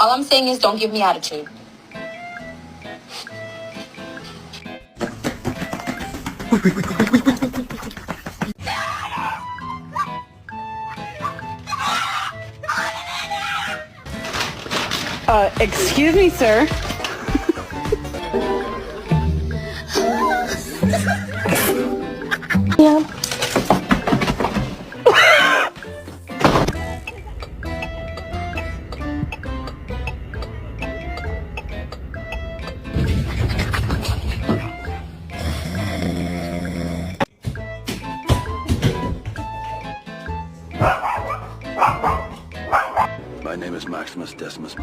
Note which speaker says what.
Speaker 1: All I'm saying is don't give me attitude.
Speaker 2: Excuse me, sir.
Speaker 3: Yeah.
Speaker 4: My name is Maximus Decimus